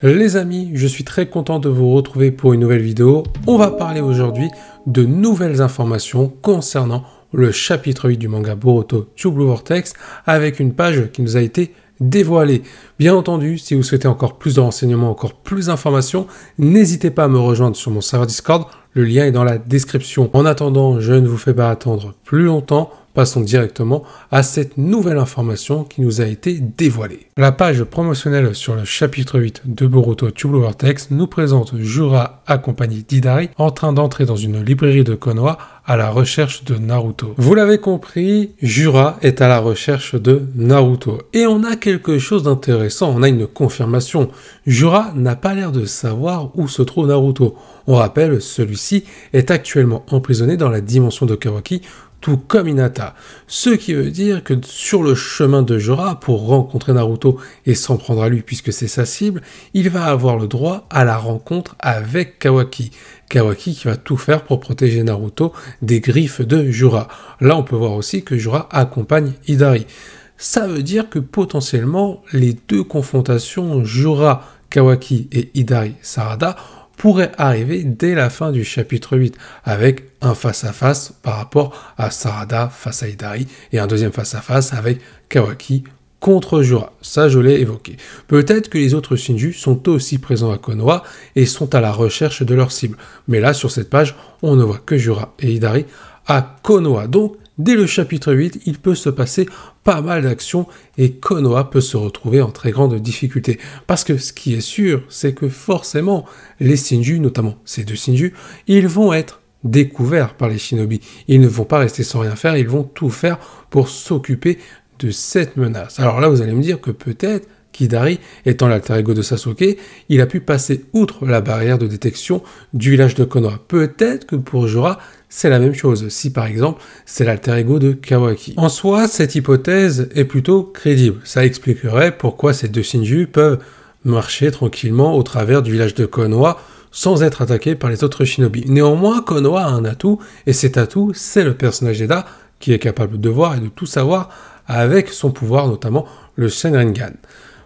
Les amis, je suis très content de vous retrouver pour une nouvelle vidéo. On va parler aujourd'hui de nouvelles informations concernant le chapitre 8 du manga Boruto True Blue Vortex avec une page qui nous a été dévoilée. Bien entendu, si vous souhaitez encore plus de renseignements, encore plus d'informations, n'hésitez pas à me rejoindre sur mon serveur Discord. Le lien est dans la description. En attendant, je ne vous fais pas attendre plus longtemps. Passons directement à cette nouvelle information qui nous a été dévoilée. La page promotionnelle sur le chapitre 8 de Boruto True Blue Vortex nous présente Jura accompagné d'Hidari en train d'entrer dans une librairie de Konoha à la recherche de Naruto. Vous l'avez compris, Jura est à la recherche de Naruto. Et on a quelque chose d'intéressant, on a une confirmation. Jura n'a pas l'air de savoir où se trouve Naruto. On rappelle, celui-ci est actuellement emprisonné dans la dimension de Kawaki, tout comme Hinata. Ce qui veut dire que sur le chemin de Jura, pour rencontrer Naruto et s'en prendre à lui puisque c'est sa cible, il va avoir le droit à la rencontre avec Kawaki. Kawaki qui va tout faire pour protéger Naruto des griffes de Jura. Là, on peut voir aussi que Jura accompagne Hidari. Ça veut dire que potentiellement, les deux confrontations Jura, Kawaki et Hidari Sarada pourrait arriver dès la fin du chapitre 8, avec un face-à-face par rapport à Sarada face à Hidari, et un deuxième face-à-face avec Kawaki contre Jura. Ça, je l'ai évoqué. Peut-être que les autres Shinju sont aussi présents à Konoha et sont à la recherche de leur cible. Mais là, sur cette page, on ne voit que Jura et Hidari à Konoha. Donc, dès le chapitre 8, il peut se passer pas mal d'actions et Konoha peut se retrouver en très grande difficulté. Parce que ce qui est sûr, c'est que forcément, les Shinju, notamment ces deux Shinju, ils vont être découverts par les shinobi. Ils ne vont pas rester sans rien faire, ils vont tout faire pour s'occuper de cette menace. Alors là, vous allez me dire que peut-être qu'Hidari, étant l'alter ego de Sasuke, il a pu passer outre la barrière de détection du village de Konoha. Peut-être que pour Jura, c'est la même chose, si par exemple, c'est l'alter ego de Kawaki. En soi, cette hypothèse est plutôt crédible. Ça expliquerait pourquoi ces deux Shinju peuvent marcher tranquillement au travers du village de Konoha sans être attaqués par les autres shinobi. Néanmoins, Konoha a un atout, et cet atout, c'est le personnage d'Eda, qui est capable de voir et de tout savoir avec son pouvoir, notamment le Shenringan.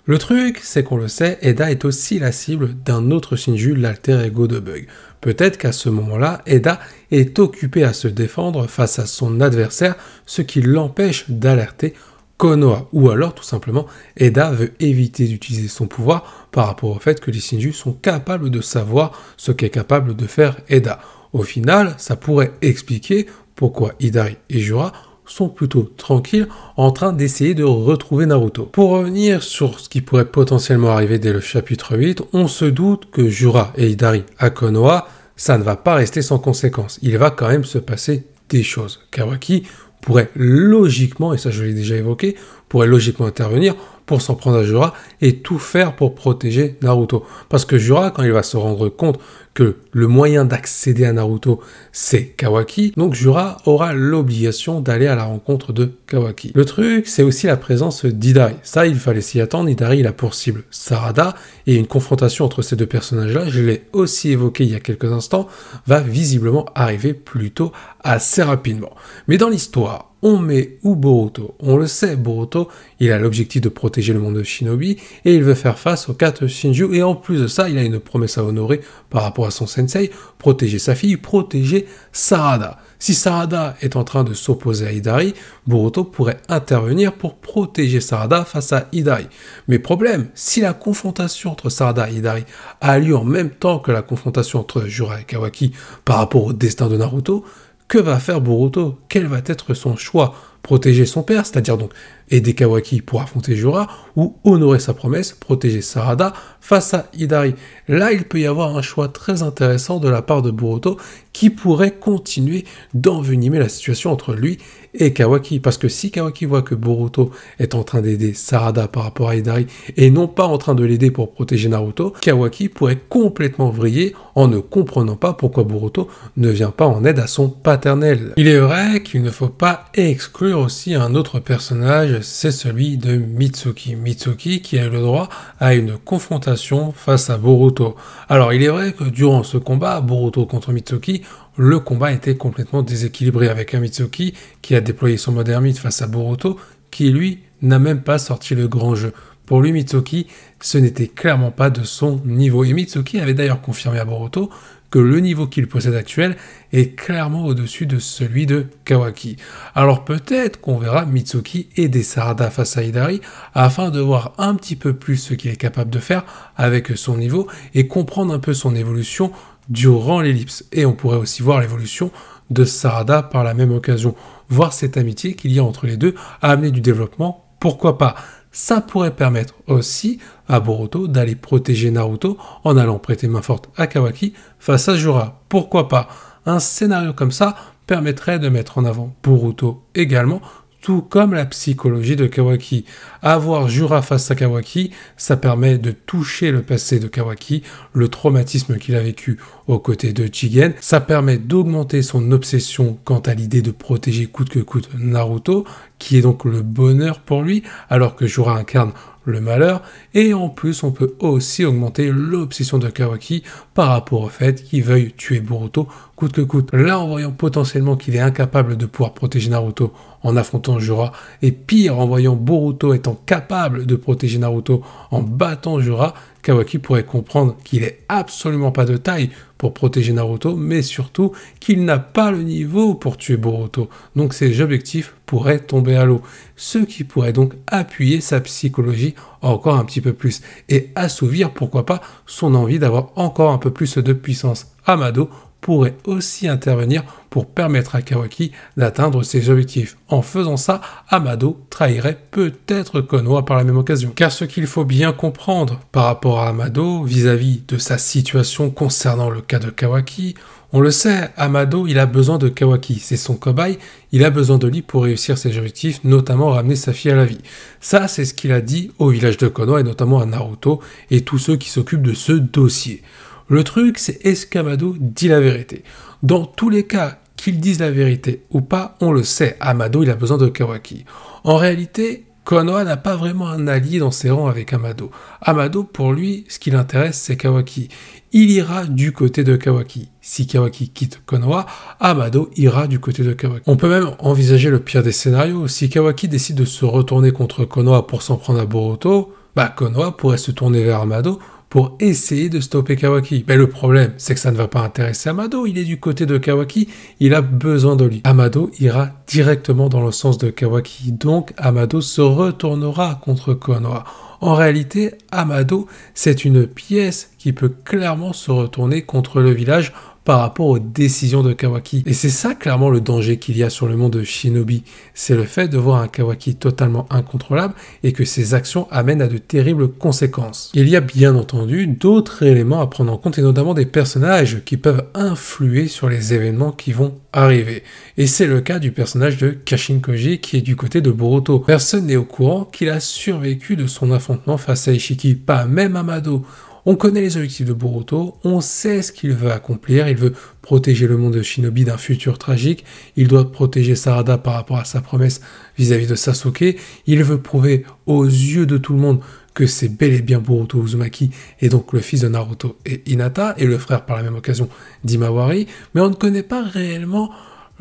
Le truc, c'est qu'on le sait, Eda est aussi la cible d'un autre Shinju, l'alter ego de Bug. Peut-être qu'à ce moment-là, Eda est occupé à se défendre face à son adversaire, ce qui l'empêche d'alerter Konoha. Ou alors, tout simplement, Eda veut éviter d'utiliser son pouvoir par rapport au fait que les Shinju sont capables de savoir ce qu'est capable de faire Eda. Au final, ça pourrait expliquer pourquoi Hidari et Jura sont plutôt tranquilles en train d'essayer de retrouver Naruto. Pour revenir sur ce qui pourrait potentiellement arriver dès le chapitre 8, on se doute que Jura et Hidari à Konoha, ça ne va pas rester sans conséquence. Il va quand même se passer des choses. Kawaki pourrait logiquement, et ça je l'ai déjà évoqué, pourrait logiquement intervenir pour s'en prendre à Jura et tout faire pour protéger Naruto. Parce que Jura, quand il va se rendre compte que le moyen d'accéder à Naruto, c'est Kawaki, donc Jura aura l'obligation d'aller à la rencontre de Kawaki. Le truc, c'est aussi la présence d'Hidari. Ça, il fallait s'y attendre. Hidari, il a pour cible Sarada, et une confrontation entre ces deux personnages-là, je l'ai aussi évoqué il y a quelques instants, va visiblement arriver plutôt assez rapidement. Mais dans l'histoire, on met où Boruto? On le sait, Boruto, il a l'objectif de protéger le monde de Shinobi et il veut faire face aux 4 Shinju et en plus de ça, il a une promesse à honorer par rapport à son sensei, protéger sa fille, protéger Sarada. Si Sarada est en train de s'opposer à Hidari, Boruto pourrait intervenir pour protéger Sarada face à Hidari. Mais problème, si la confrontation entre Sarada et Hidari a lieu en même temps que la confrontation entre Jura et Kawaki par rapport au destin de Naruto, que va faire Boruto? Quel va être son choix? Protéger son père, c'est-à-dire donc aider Kawaki pour affronter Jura, ou honorer sa promesse, protéger Sarada face à Hidari. Là, il peut y avoir un choix très intéressant de la part de Boruto qui pourrait continuer d'envenimer la situation entre lui et Kawaki. Parce que si Kawaki voit que Boruto est en train d'aider Sarada par rapport à Hidari et non pas en train de l'aider pour protéger Naruto, Kawaki pourrait complètement vriller en ne comprenant pas pourquoi Boruto ne vient pas en aide à son paternel. Il est vrai qu'il ne faut pas exclure aussi un autre personnage, c'est celui de Mitsuki. Mitsuki qui a le droit à une confrontation face à Boruto. Alors il est vrai que durant ce combat, Boruto contre Mitsuki, le combat était complètement déséquilibré avec un Mitsuki qui a déployé son mode ermite face à Boruto qui lui n'a même pas sorti le grand jeu. Pour lui, Mitsuki, ce n'était clairement pas de son niveau. Et Mitsuki avait d'ailleurs confirmé à Boruto que le niveau qu'il possède actuel est clairement au-dessus de celui de Kawaki. Alors peut-être qu'on verra Mitsuki aider Sarada face à Hidari afin de voir un petit peu plus ce qu'il est capable de faire avec son niveau et comprendre un peu son évolution durant l'ellipse. Et on pourrait aussi voir l'évolution de Sarada par la même occasion. Voir cette amitié qu'il y a entre les deux à amener du développement, pourquoi pas. Ça pourrait permettre aussi à Boruto d'aller protéger Naruto en allant prêter main forte à Kawaki face à Jura. Pourquoi pas? Un scénario comme ça permettrait de mettre en avant Boruto également, tout comme la psychologie de Kawaki. Avoir Jura face à Kawaki, ça permet de toucher le passé de Kawaki, le traumatisme qu'il a vécu aux côtés de Jigen. Ça permet d'augmenter son obsession quant à l'idée de protéger coûte que coûte Naruto, qui est donc le bonheur pour lui, alors que Jura incarne le malheur, et en plus on peut aussi augmenter l'obsession de Kawaki par rapport au fait qu'il veuille tuer Boruto coûte que coûte. Là, en voyant potentiellement qu'il est incapable de pouvoir protéger Naruto en affrontant Jura, et pire, en voyant Boruto étant capable de protéger Naruto en battant Jura, Kawaki pourrait comprendre qu'il est absolument pas de taille pour protéger Naruto, mais surtout qu'il n'a pas le niveau pour tuer Boruto. Donc ses objectifs pourraient tomber à l'eau. Ce qui pourrait donc appuyer sa psychologie encore un petit peu plus et assouvir, pourquoi pas, son envie d'avoir encore un peu plus de puissance. Amado pourrait aussi intervenir pour permettre à Kawaki d'atteindre ses objectifs. En faisant ça, Amado trahirait peut-être Konoha par la même occasion. Car ce qu'il faut bien comprendre par rapport à Amado vis-à-vis de sa situation concernant le cas de Kawaki, on le sait, Amado, il a besoin de Kawaki, c'est son cobaye, il a besoin de lui pour réussir ses objectifs, notamment ramener sa fille à la vie. Ça, c'est ce qu'il a dit au village de Konoha et notamment à Naruto et tous ceux qui s'occupent de ce dossier. Le truc, c'est est-ce qu'Amado dit la vérité? Dans tous les cas, qu'il dise la vérité ou pas, on le sait, Amado, il a besoin de Kawaki. En réalité, Konoha n'a pas vraiment un allié dans ses rangs avec Amado. Amado, pour lui, ce qui l'intéresse, c'est Kawaki. Il ira du côté de Kawaki. Si Kawaki quitte Konoha, Amado ira du côté de Kawaki. On peut même envisager le pire des scénarios. Si Kawaki décide de se retourner contre Konoha pour s'en prendre à Boruto, Konoha pourrait se tourner vers Amado pour essayer de stopper Kawaki. Mais le problème, c'est que ça ne va pas intéresser Amado, il est du côté de Kawaki, il a besoin de lui. Amado ira directement dans le sens de Kawaki, donc Amado se retournera contre Konoha. En réalité, Amado, c'est une pièce qui peut clairement se retourner contre le village par rapport aux décisions de Kawaki. Et c'est ça clairement le danger qu'il y a sur le monde de Shinobi. C'est le fait de voir un Kawaki totalement incontrôlable et que ses actions amènent à de terribles conséquences. Il y a bien entendu d'autres éléments à prendre en compte et notamment des personnages qui peuvent influer sur les événements qui vont arriver. Et c'est le cas du personnage de Kashin Koji qui est du côté de Boruto. Personne n'est au courant qu'il a survécu de son affrontement face à Ishiki, pas même Amado. On connaît les objectifs de Boruto, on sait ce qu'il veut accomplir, il veut protéger le monde de Shinobi d'un futur tragique, il doit protéger Sarada par rapport à sa promesse vis-à-vis de Sasuke, il veut prouver aux yeux de tout le monde que c'est bel et bien Boruto Uzumaki, et donc le fils de Naruto et Hinata, et le frère par la même occasion d'Imawari, mais on ne connaît pas réellement,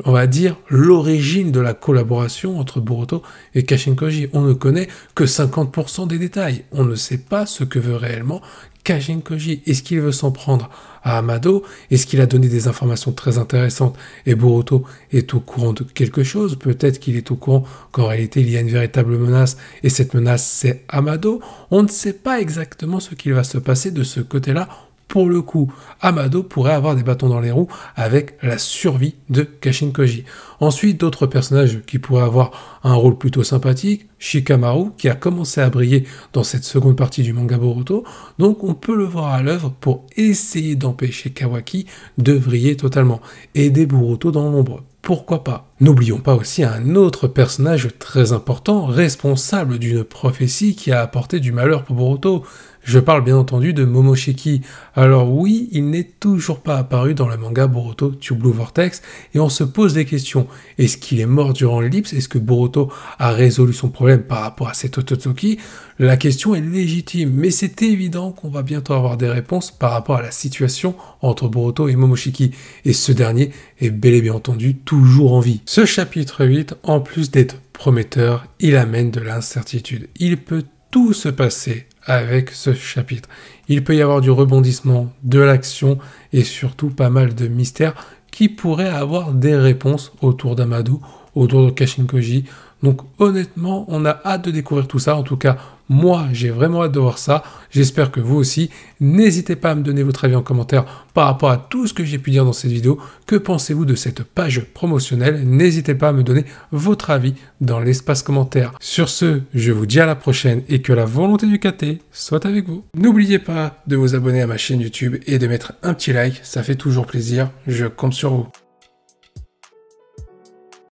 on va dire, l'origine de la collaboration entre Boruto et Kashin Koji. On ne connaît que 50% des détails. On ne sait pas ce que veut réellement Kashin Koji. Est-ce qu'il veut s'en prendre à Amado? Est-ce qu'il a donné des informations très intéressantes et Boruto est au courant de quelque chose? Peut-être qu'il est au courant qu'en réalité il y a une véritable menace et cette menace c'est Amado. On ne sait pas exactement ce qu'il va se passer de ce côté-là. Pour le coup, Amado pourrait avoir des bâtons dans les roues avec la survie de Kashin Koji. Ensuite, d'autres personnages qui pourraient avoir un rôle plutôt sympathique, Shikamaru, qui a commencé à briller dans cette seconde partie du manga Boruto, donc on peut le voir à l'œuvre pour essayer d'empêcher Kawaki de vriller totalement, aider Boruto dans l'ombre. Pourquoi pas? N'oublions pas aussi un autre personnage très important, responsable d'une prophétie qui a apporté du malheur pour Boruto. Je parle bien entendu de Momoshiki. Alors oui, il n'est toujours pas apparu dans le manga Boruto Tube Blue Vortex et on se pose des questions. Est-ce qu'il est mort durant l'ellipse? Est-ce que Boruto a résolu son problème par rapport à cet Otsutsuki? La question est légitime, mais c'est évident qu'on va bientôt avoir des réponses par rapport à la situation entre Boruto et Momoshiki. Et ce dernier est bel et bien entendu toujours en vie. Ce chapitre 8, en plus d'être prometteur, il amène de l'incertitude. Il peut tout se passer avec ce chapitre. Il peut y avoir du rebondissement, de l'action et surtout pas mal de mystères qui pourraient avoir des réponses autour d'Amadou, autour de Kashin Koji. Donc honnêtement, on a hâte de découvrir tout ça. En tout cas, moi, j'ai vraiment hâte de voir ça. J'espère que vous aussi. N'hésitez pas à me donner votre avis en commentaire par rapport à tout ce que j'ai pu dire dans cette vidéo. Que pensez-vous de cette page promotionnelle? N'hésitez pas à me donner votre avis dans l'espace commentaire. Sur ce, je vous dis à la prochaine et que la volonté du KT soit avec vous. N'oubliez pas de vous abonner à ma chaîne YouTube et de mettre un petit like. Ça fait toujours plaisir. Je compte sur vous.